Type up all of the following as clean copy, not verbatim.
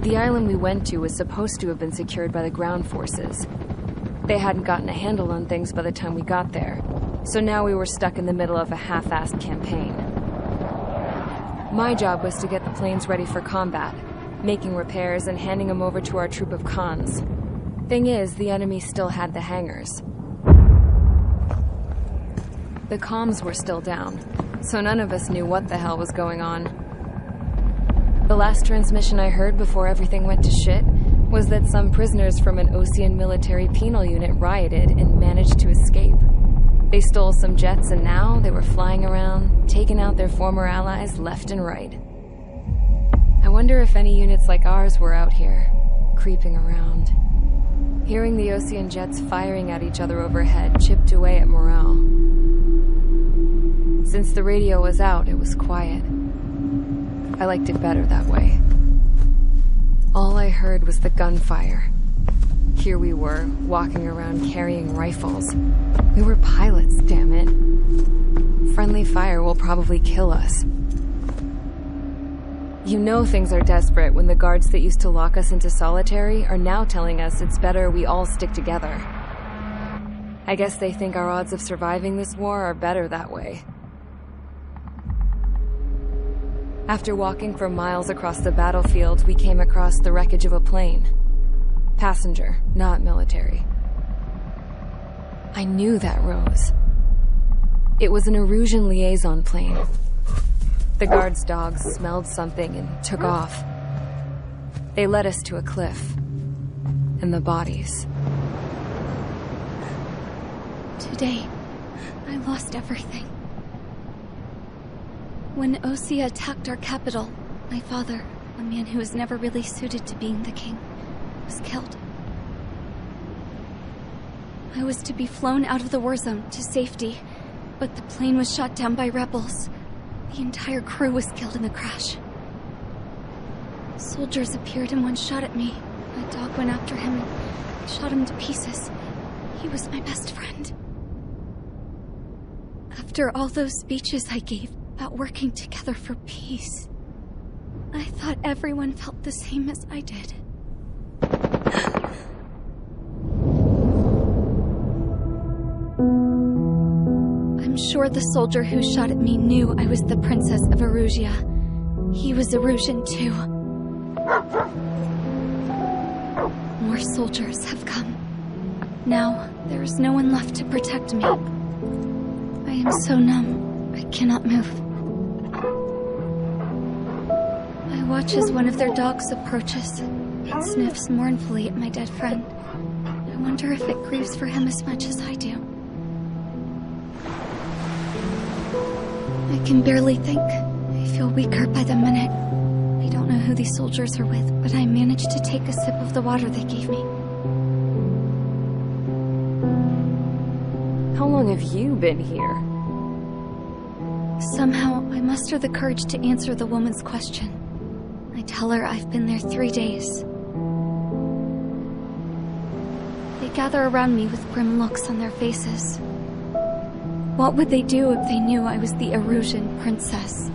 The island we went to was supposed to have been secured by the ground forces. They hadn't gotten a handle on things by the time we got there, so now we were stuck in the middle of a half-assed campaign. My job was to get the planes ready for combat, making repairs and handing them over to our troop of cons. Thing is, the enemy still had the hangars. The comms were still down, so none of us knew what the hell was going on. The last transmission I heard before everything went to shit was that some prisoners from an Osean military penal unit rioted and managed to escape. They stole some jets and now they were flying around, taking out their former allies left and right. I wonder if any units like ours were out here, creeping around. Hearing the Osean jets firing at each other overhead chipped away at morale. Since the radio was out, it was quiet. I liked it better that way. All I heard was the gunfire. Here we were, walking around carrying rifles. We were pilots, damn it. Friendly fire will probably kill us. You know things are desperate when the guards that used to lock us into solitary are now telling us it's better we all stick together. I guess they think our odds of surviving this war are better that way. After walking for miles across the battlefield, we came across the wreckage of a plane. Passenger, not military. I knew that rose. It was an Erusian liaison plane. The guard's dogs smelled something and took off. They led us to a cliff. And the bodies. Today, I lost everything. When Osea attacked our capital, my father, a man who was never really suited to being the king, was killed. I was to be flown out of the war zone to safety, but the plane was shot down by rebels. The entire crew was killed in the crash. Soldiers appeared and one shot at me. My dog went after him and shot him to pieces. He was my best friend. After all those speeches I gave about working together for peace, I thought everyone felt the same as I did. I'm sure the soldier who shot at me knew I was the Princess of Erusia. He was Erusian too. More soldiers have come. Now, there is no one left to protect me. I am so numb, I cannot move. I watch as one of their dogs approaches. It sniffs mournfully at my dead friend. I wonder if it grieves for him as much as I do. I can barely think. I feel weaker by the minute. I don't know who these soldiers are with, but I managed to take a sip of the water they gave me. How long have you been here? Somehow, I muster the courage to answer the woman's question. I tell her I've been there 3 days. They gather around me with grim looks on their faces. What would they do if they knew I was the Erusian princess?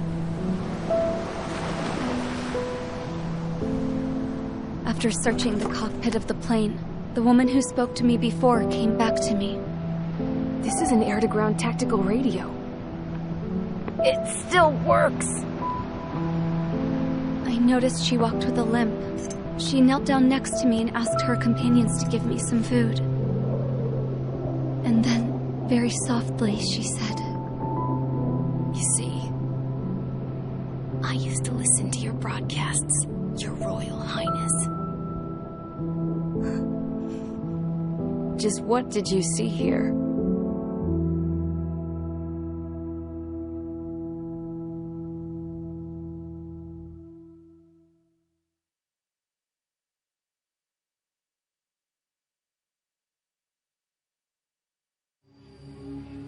After searching the cockpit of the plane, the woman who spoke to me before came back to me. This is an air-to-ground tactical radio. It still works! I noticed she walked with a limp. She knelt down next to me and asked her companions to give me some food. And then, very softly, she said, "You see, I used to listen to your broadcasts, Your Royal Highness." Just what did you see here?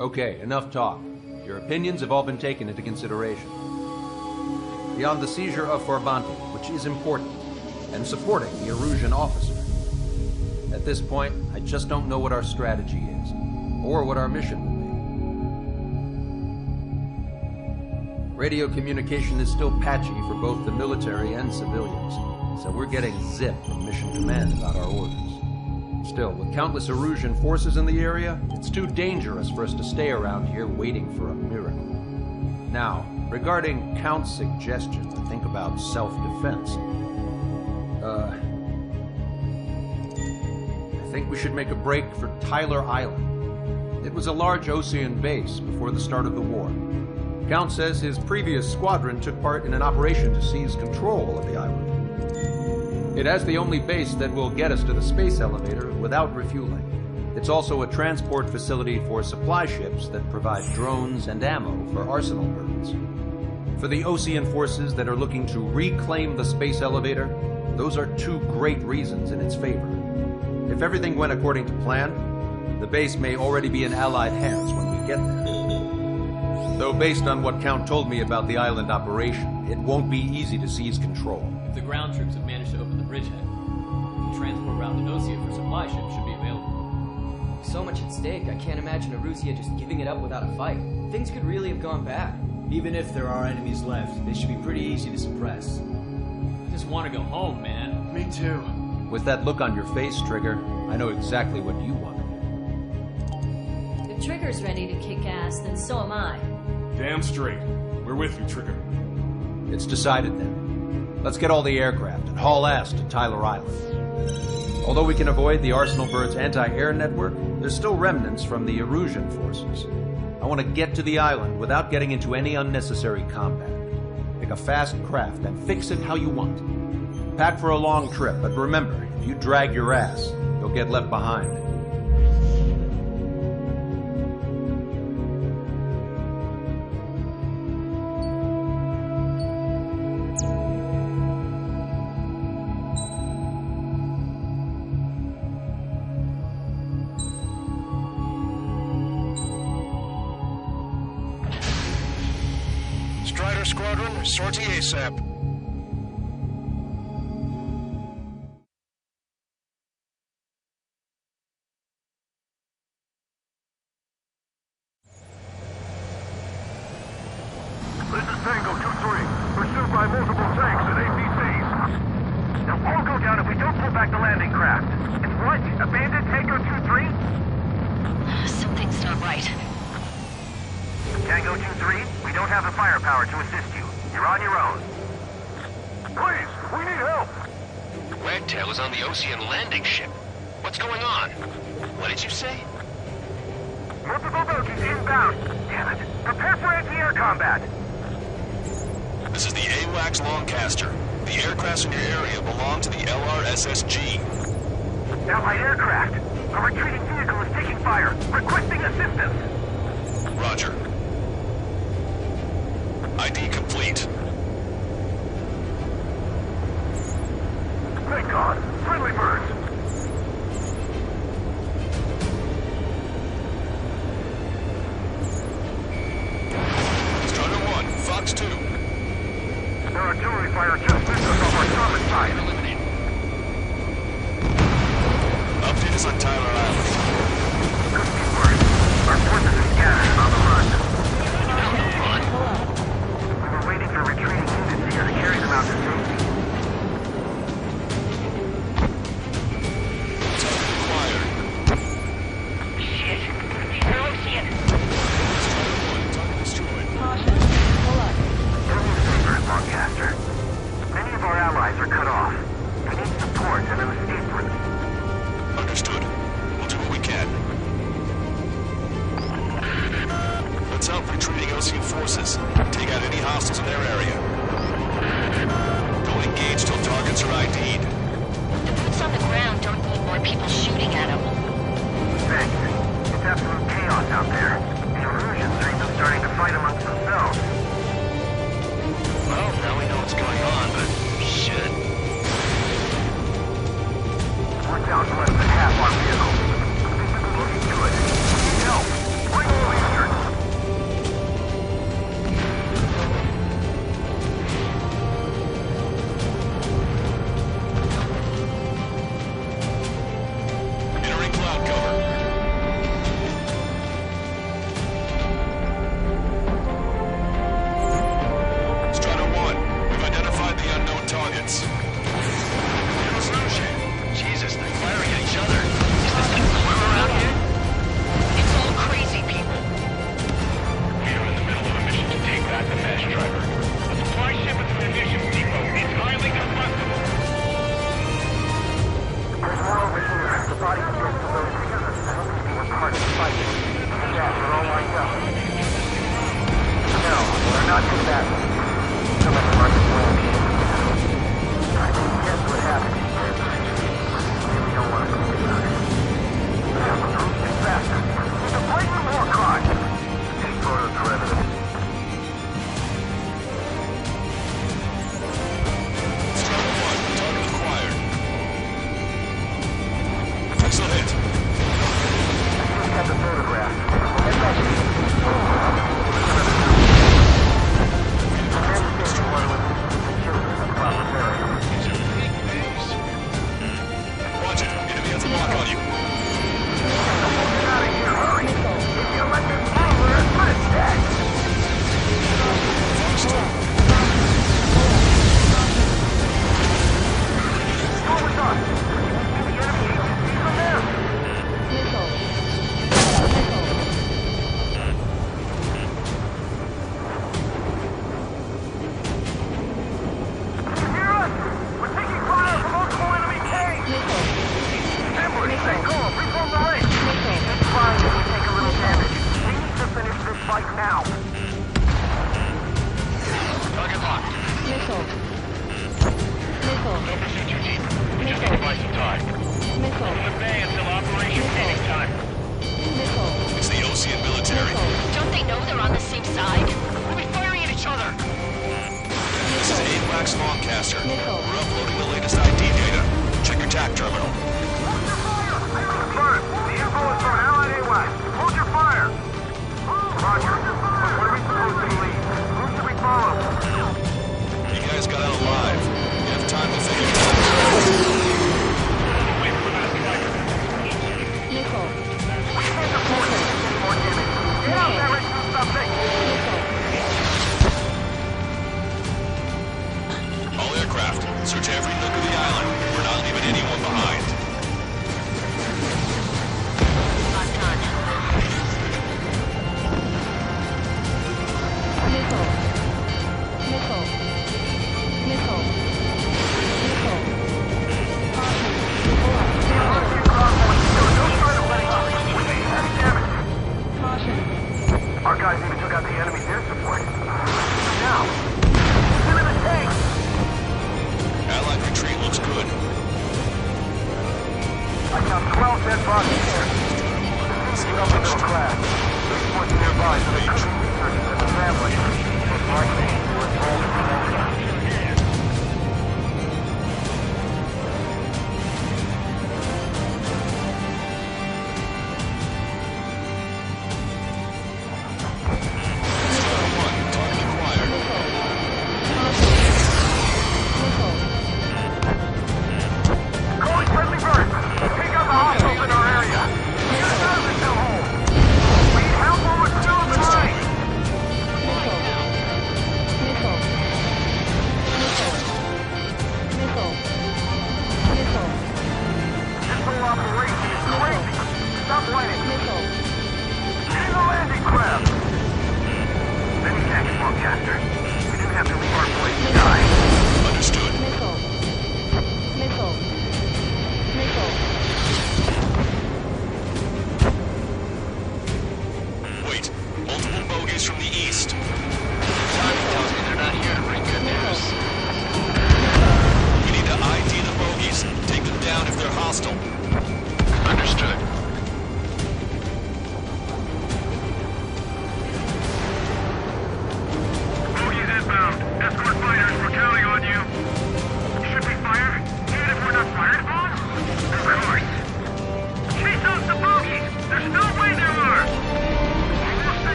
Okay, enough talk. Your opinions have all been taken into consideration. Beyond the seizure of Forbanti, which is important, and supporting the Erusian officer, at this point, I just don't know what our strategy is, or what our mission will be. Radio communication is still patchy for both the military and civilians. so we're getting zip from Mission Command about our orders. Still, with countless Erusian forces in the area, it's too dangerous for us to stay around here waiting for a miracle. Now, regarding Count's suggestion to think about self-defense, I think we should make a break for Tyler Island. It was a large Osean base before the start of the war. Count says his previous squadron took part in an operation to seize control of the island. It has the only base that will get us to the space elevator without refueling. It's also a transport facility for supply ships that provide drones and ammo for arsenal birds. For the Osean forces that are looking to reclaim the space elevator, those are two great reasons in its favor. If everything went according to plan, the base may already be in Allied hands when we get there. Though based on what Count told me about the island operation, it won't be easy to seize control. If the ground troops have managed to open the bridgehead, the transport route to Osea for supply ships should be available. So much at stake, I can't imagine Erusia just giving it up without a fight. Things could really have gone bad. Even if there are enemies left, they should be pretty easy to suppress. I just want to go home, man. Me too. With that look on your face, Trigger, I know exactly what you want to do. If Trigger's ready to kick ass, then so am I. Damn straight. We're with you, Trigger. It's decided then. Let's get all the aircraft and haul ass to Tyler Island. Although we can avoid the Arsenal Bird's anti-air network, there's still remnants from the Erusian forces. I want to get to the island without getting into any unnecessary combat. Pick a fast craft and fix it how you want. Pack for a long trip, but remember, if you drag your ass, you'll get left behind. Strider Squadron, sortie ASAP. This is Tango 2-3, pursued by multiple tanks and APCs. They'll all go down if we don't pull back the landing craft. It's what? Abandoned Tango 2-3? Something's not right. Tango 2-3, we don't have the firepower to assist you. You're on your own. Please, we need help! Wagtail is on the Osean landing ship. What's going on? What did you say? Multiple bogies inbound. Damn it. Prepare for anti-air combat. This is the AWACS Longcaster. The aircrafts in your area belong to the LRSSG. Allied aircraft. A retreating vehicle is taking fire. Requesting assistance. Roger. ID complete. Thank God. Friendly birds. Strider 1, Fox 2. Their artillery fire just missed us off our starboard side. Eliminated. Update is on Tyler Island. Couldn't be worse. Our forces are scattered and on the run. We were waiting for retreating units here to carry them out to safety. Target acquired. Shit. They're Osean. Strider 1, target destroyed. Do me a favor, Longcaster. Many of our allies are cut off. We need support and an escape route. Understood. We'll do what we can. Let's help retreating Osean forces. Take out any hostiles in their area. Don't engage till targets are ID'd. The boots on the ground don't need more people shooting at them. Thanks. It's absolute chaos out there. The Erusians are even starting to fight amongst themselves. Well, now we know what's going on, but shit. We're down to less than half our vehicles. Things have been looking good. We need help. Bring the lasers. Take that. Come at the market plan. I think guess what happened. We don't want to think about it. We have to prove it faster. It's a blatant war crime. Take photos or evidence.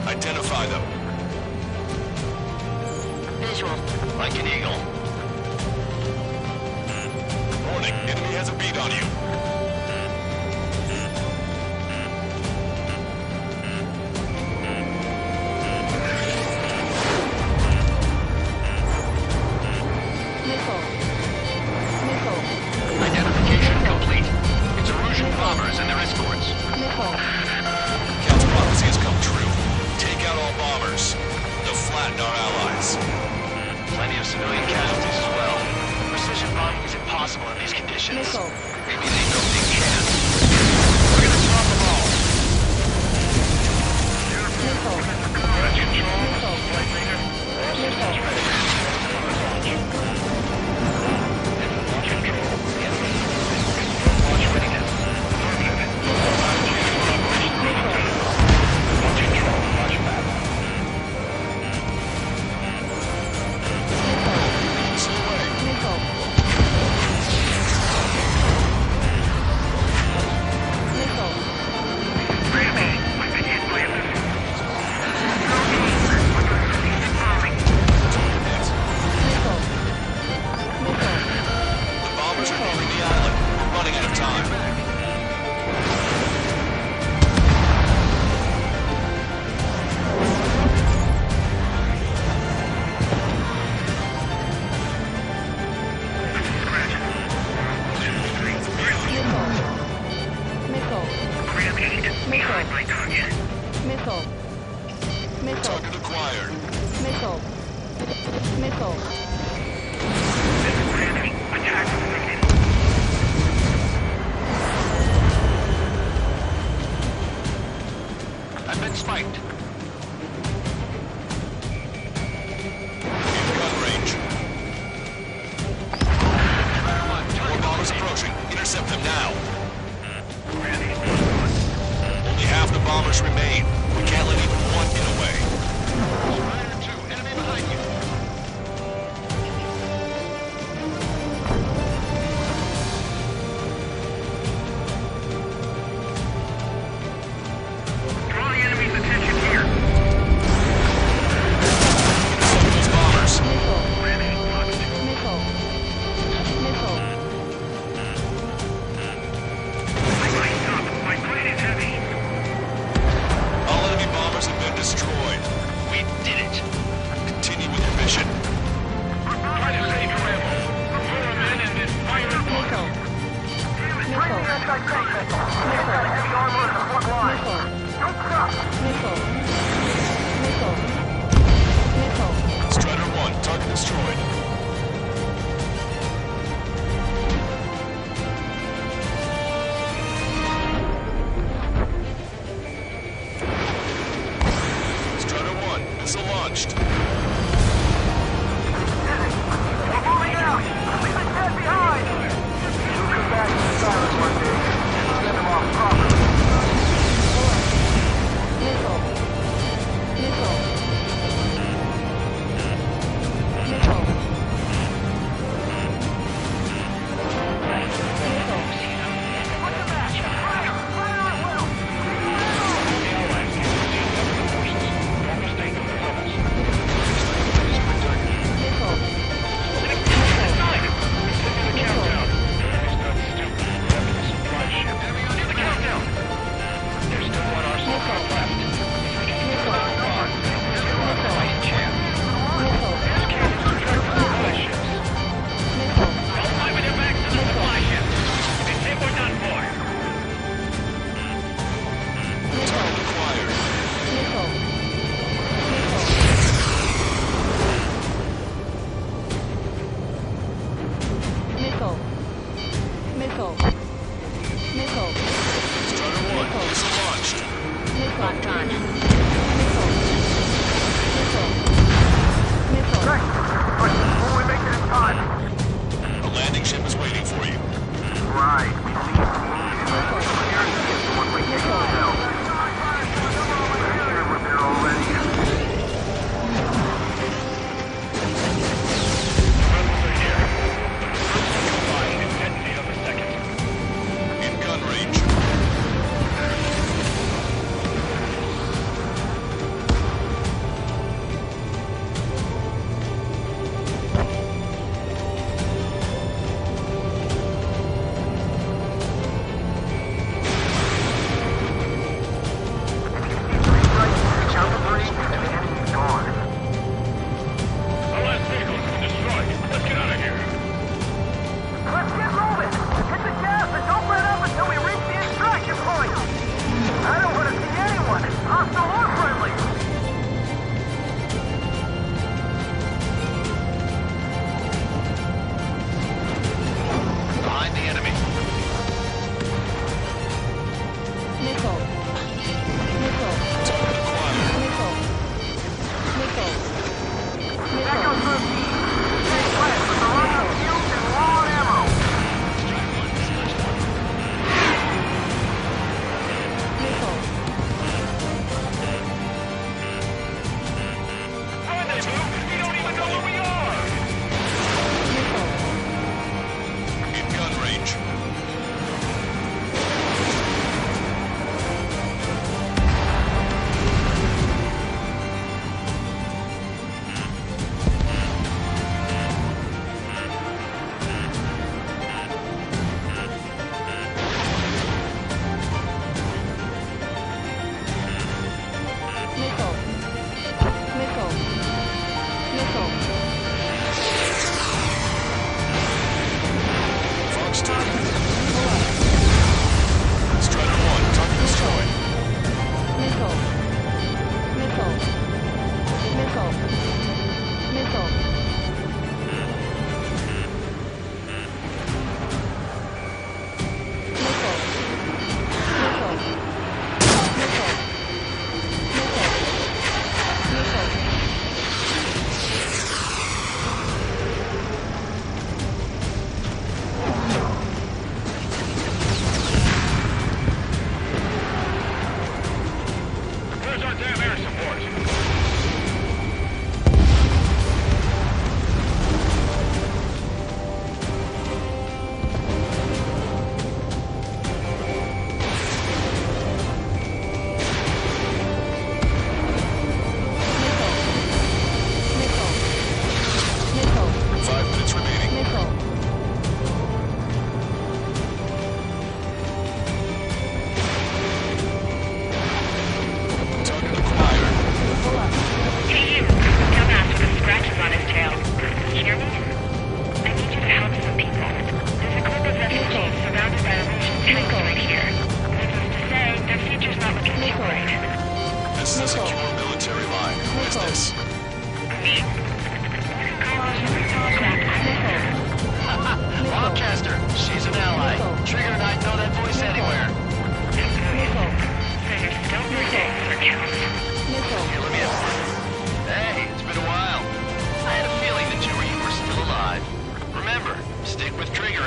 Identify them. Visual. Like an eagle. Warning, enemy has a bead on you. Identification complete. It's Erusian bombers and their escorts. Count's prophecy has come true. Take out all bombers. They'll flatten our allies. Plenty of civilian casualties as well. Precision bombing is possible in these conditions. Missile. Maybe they know they can. We're gonna drop them all. Missile. That's control. Missile. Missile. Launch control. Launch readiness. Launch control. Launch map. Missile. Missile. Wait a minute. I can't play this. Missile. Missile. The bombers are nearing the island. We're running out of time. Missile. Missile. Target acquired. Missile. Missile. I've been spiked. In gun range. More bombers approaching. Intercept them now. Only half the bombers remain. We can't let even one get away. Spider 2, enemy behind you. Draw the enemy's attention here. Intercept those bombers. Missile. Missile. Missile. My plane is heavy. All enemy bombers have been destroyed. We did it. Continue with your mission. Try to save your ammo. Put them in and then fire them. Missile. Missile. Missile. Missile. Missile. Strider 1, target destroyed. Strider 1, missile launched. We're moving out. Leave the dead behind. You'll come back to the silence one day. Send them off properly. Missile. Missile. Missile.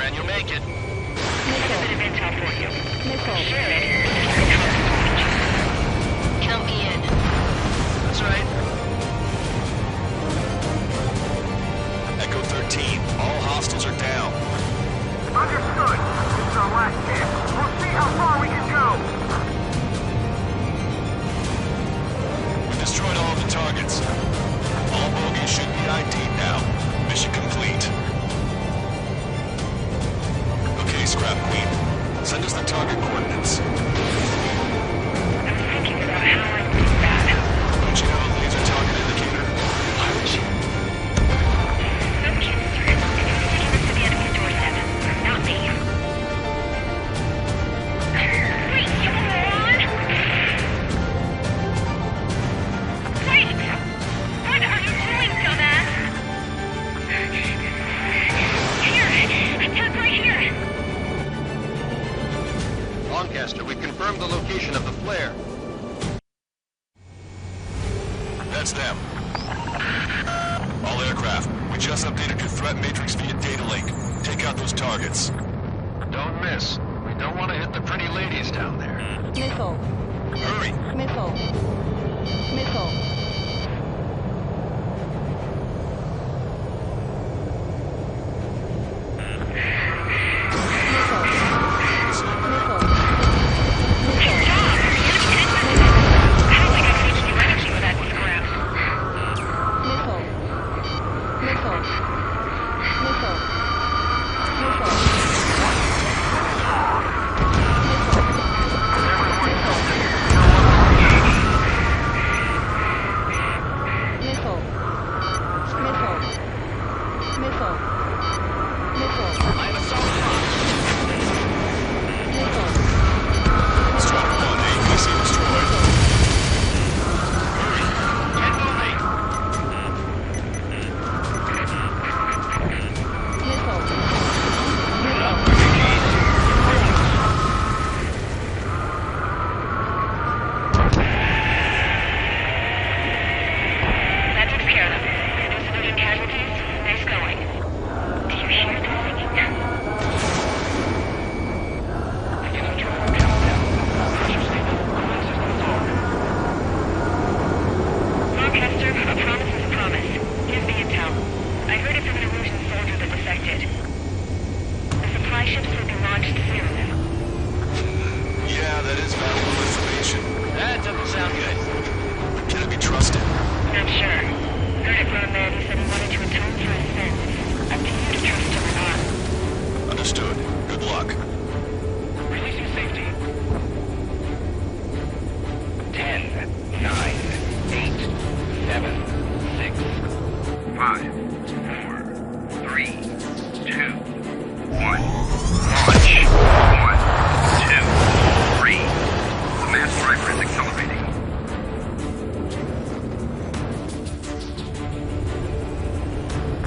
Can you make it? Missile. A bit of intel for you. Missile. Share it. Count me in. That's right. Echo 13, all hostiles are down. Understood. This is our last chance. We'll see how far we can go. We destroyed all of the targets. All bogies should be ID'd now. Mission complete. Okay, Scrap Queen. Send us the target coordinates. I'm thinking about how I do that. Don't you have a laser target indicator? Why would you? No kidding, sir. It's taking us to the enemy's doorstep. Not me. Wait, you moron! Wait! What are you doing, dumbass? Here! Attack right here! Lancaster, we've confirmed the location of the flare. That's them. All aircraft, we just updated your threat matrix via data link. Take out those targets. Don't miss. We don't want to hit the pretty ladies down there. Missile. Hurry! Missile. Missile.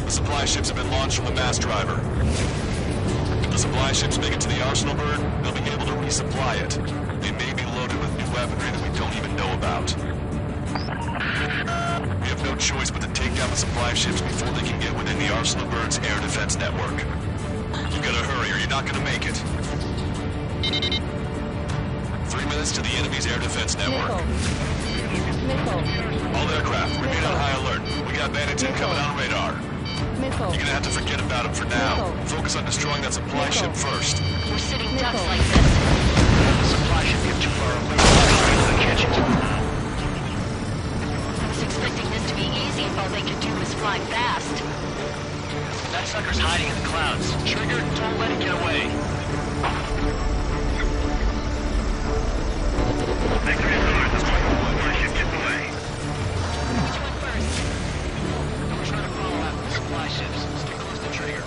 Supply ships have been launched from the mass driver. If the supply ships make it to the arsenal bird, they'll be able to resupply it. They may be loaded with new weaponry that we don't even know about. We have no choice but to take down the supply ships before they can get within the arsenal bird's air defense network. You gotta hurry or you're not gonna make it. 3 minutes to the enemy's air defense network. All aircraft, remain on high alert. We got bandits incoming on radar. You're gonna have to forget about them for now. Focus on destroying that supply ship first. We're sitting ducks like this. The supply ship get too far away. We'll catch it. I was expecting this to be easy if all they could do was fly fast. That sucker's hiding in the clouds. Trigger, don't let it get away. Victor is north. The supply ship gets away. Which one first? We're trying to follow after the supply ships. Stay close to Trigger.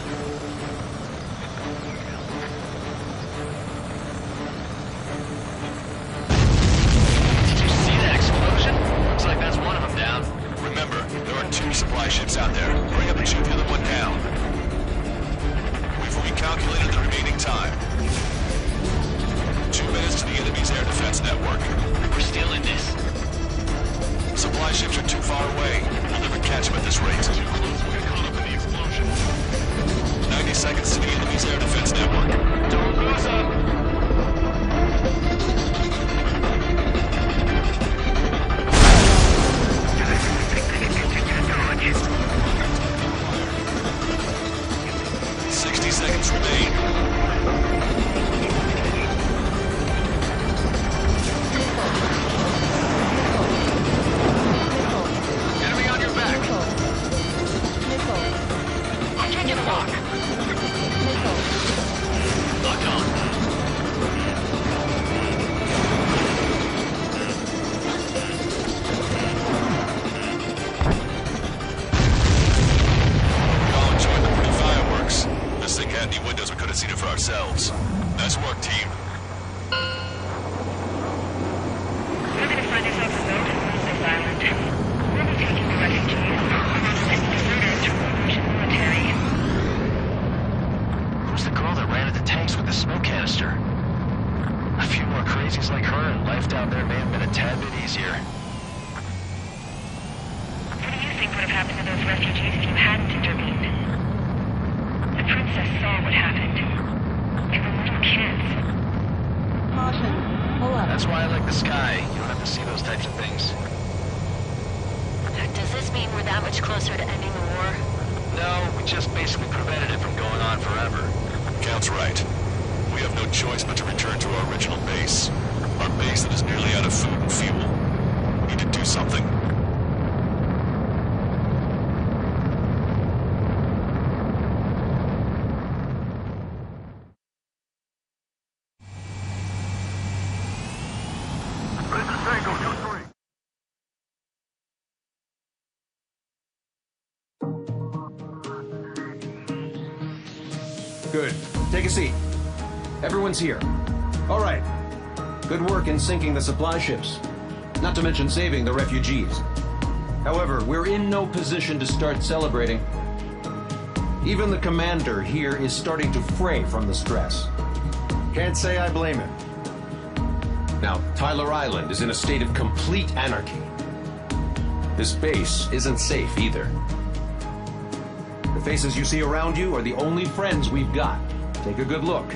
Did you see that explosion? Looks like that's one of them down. Remember, there are 2 supply ships out there. Bring up and shoot the other one down. We've recalculated the remaining time. 2 minutes to the enemy's air defense network. We're still in this. Supply ships are too far away. We'll never catch them at this rate. Too close, we're caught up in the explosion. 90 seconds to the enemy's air defense windows, we could have seen it for ourselves. Nice work, team. We're gonna find ourselves a boat and move this island. We'll be taking the refugees and deserters from the Russian military. Who's the girl that ran at the tanks with the smoke canister? A few more crazies like her and life down there may have been a tad bit easier. What do you think would have happened to those refugees if you hadn't intervened? The princess saw what happened. They were little kids. Caution. Pull up. That's why I like the sky. You don't have to see those types of things. Does this mean we're that much closer to ending the war? No, we just basically prevented it from going on forever. Count's right. We have no choice but to return to our original base. Our base that is nearly out of food and fuel. We need to do something. Good. Take a seat. Everyone's here. All right. Good work in sinking the supply ships. Not to mention saving the refugees. However, we're in no position to start celebrating. Even the commander here is starting to fray from the stress. Can't say I blame him. Now, Tyler Island is in a state of complete anarchy. This base isn't safe either. The faces you see around you are the only friends we've got. Take a good look.